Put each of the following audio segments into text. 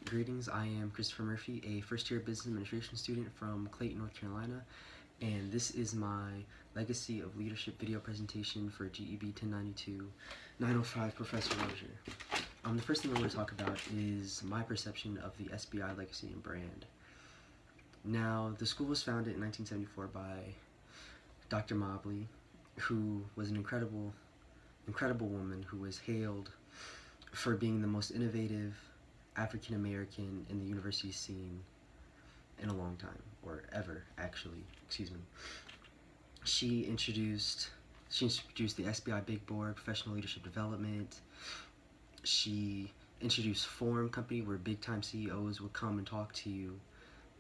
Greetings, I am Christopher Murphy, a first-year business administration student from Clayton, North Carolina, and this is my Legacy of Leadership video presentation for GEB 1092-905 Professor Rozier. The first thing I want to talk about is my perception of the SBI legacy and brand. Now, the school was founded in 1974 by Dr. Mobley, who was an incredible woman who was hailed for being the most innovative African American in the university scene in a long time, or ever, actually. Excuse me. She introduced the SBI Big Board, Professional Leadership Development. She introduced Forum Company, where big-time CEOs would come and talk to you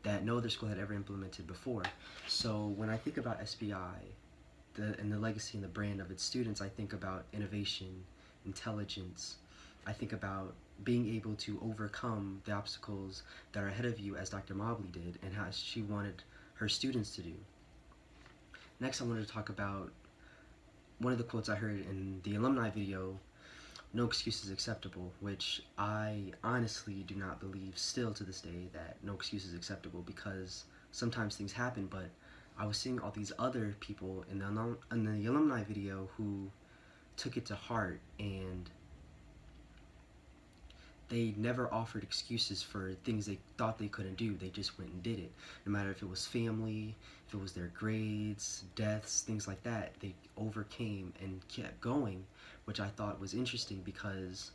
that no other school had ever implemented before. So when I think about SBI and the legacy and the brand of its students, I think about innovation, intelligence. I think about being able to overcome the obstacles that are ahead of you, as Dr. Mobley did, and how she wanted her students to do. Next, I wanted to talk about one of the quotes I heard in the alumni video, "No excuse is acceptable," which I honestly do not believe still to this day that no excuse is acceptable, because sometimes things happen, but I was seeing all these other people in the alumni video who took it to heart, and they never offered excuses for things they thought they couldn't do. They just went and did it. No matter if it was family, if it was their grades, deaths, things like that, they overcame and kept going, which I thought was interesting, because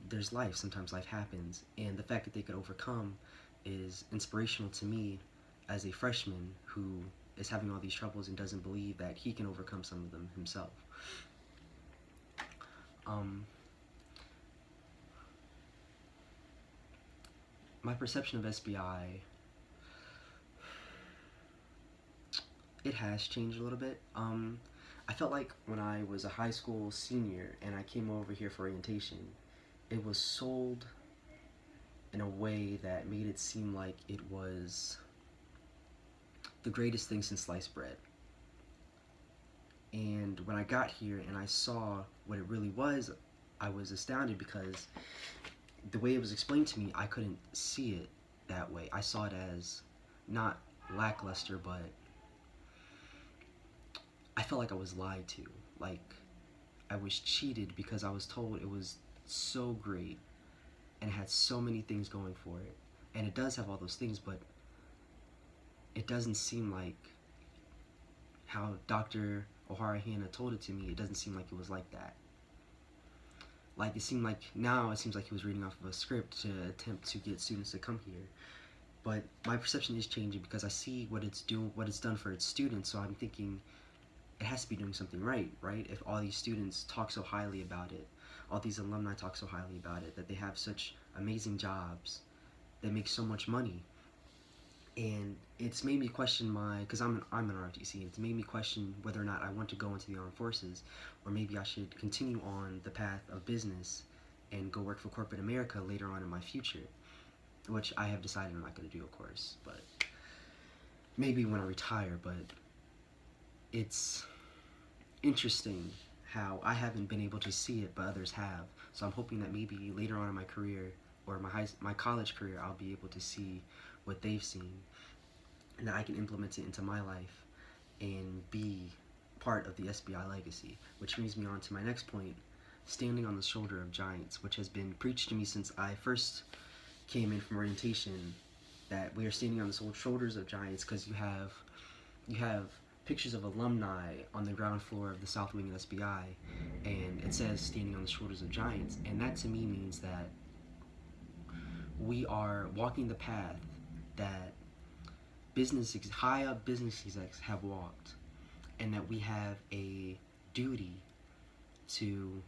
there's life, sometimes life happens, and the fact that they could overcome is inspirational to me as a freshman who is having all these troubles and doesn't believe that he can overcome some of them himself. My perception of SBI, it has changed a little bit. I felt like when I was a high school senior and I came over here for orientation, it was sold in a way that made it seem like it was the greatest thing since sliced bread. And when I got here and I saw what it really was, I was astounded, because the way it was explained to me, I couldn't see it that way. I saw it as not lackluster, but I felt like I was lied to. Like I was cheated, because I was told it was so great and had so many things going for it. And it does have all those things, but it doesn't seem like how Dr. O'Hara Hanna told it to me. It doesn't seem like it was like that. Like, it seems like he was reading off of a script to attempt to get students to come here. But my perception is changing, because I see what it's done for its students, so I'm thinking it has to be doing something right? If all these students talk so highly about it, all these alumni talk so highly about it, that they have such amazing jobs, they make so much money. And it's made me question because I'm an ROTC, it's made me question whether or not I want to go into the armed forces, or maybe I should continue on the path of business and go work for corporate America later on in my future, which I have decided I'm not going to do, of course, but maybe when I retire. But it's interesting how I haven't been able to see it, but others have. So I'm hoping that maybe later on in my career, or my college career, I'll be able to see what they've seen, and that I can implement it into my life and be part of the SBI legacy. Which brings me on to my next point, standing on the shoulder of giants, which has been preached to me since I first came in from orientation, that we are standing on the shoulders of giants, because you have pictures of alumni on the ground floor of the South Wing of SBI, and it says standing on the shoulders of giants, and that to me means that we are walking the path that high up business execs have walked, and that we have a duty to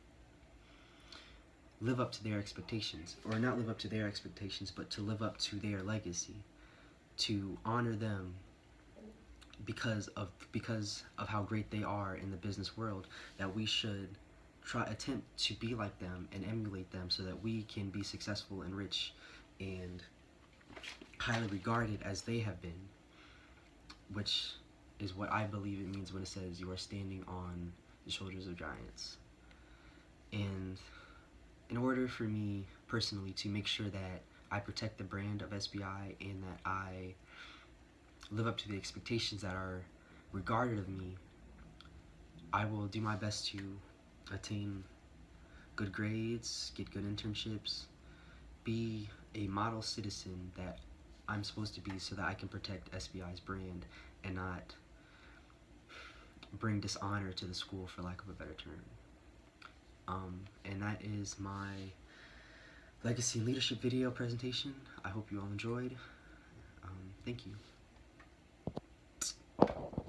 live up to their expectations, or not live up to their expectations, but to live up to their legacy, to honor them because of how great they are in the business world, that we should attempt to be like them and emulate them, so that we can be successful and rich and highly regarded as they have been, which is what I believe it means when it says you are standing on the shoulders of giants. And in order for me personally to make sure that I protect the brand of SBI and that I live up to the expectations that are regarded of me, I will do my best to attain good grades, get good internships, be a model citizen that I'm supposed to be so that I can protect SBI's brand and not bring dishonor to the school, for lack of a better term. And that is my legacy and leadership video presentation. I hope you all enjoyed. Thank you.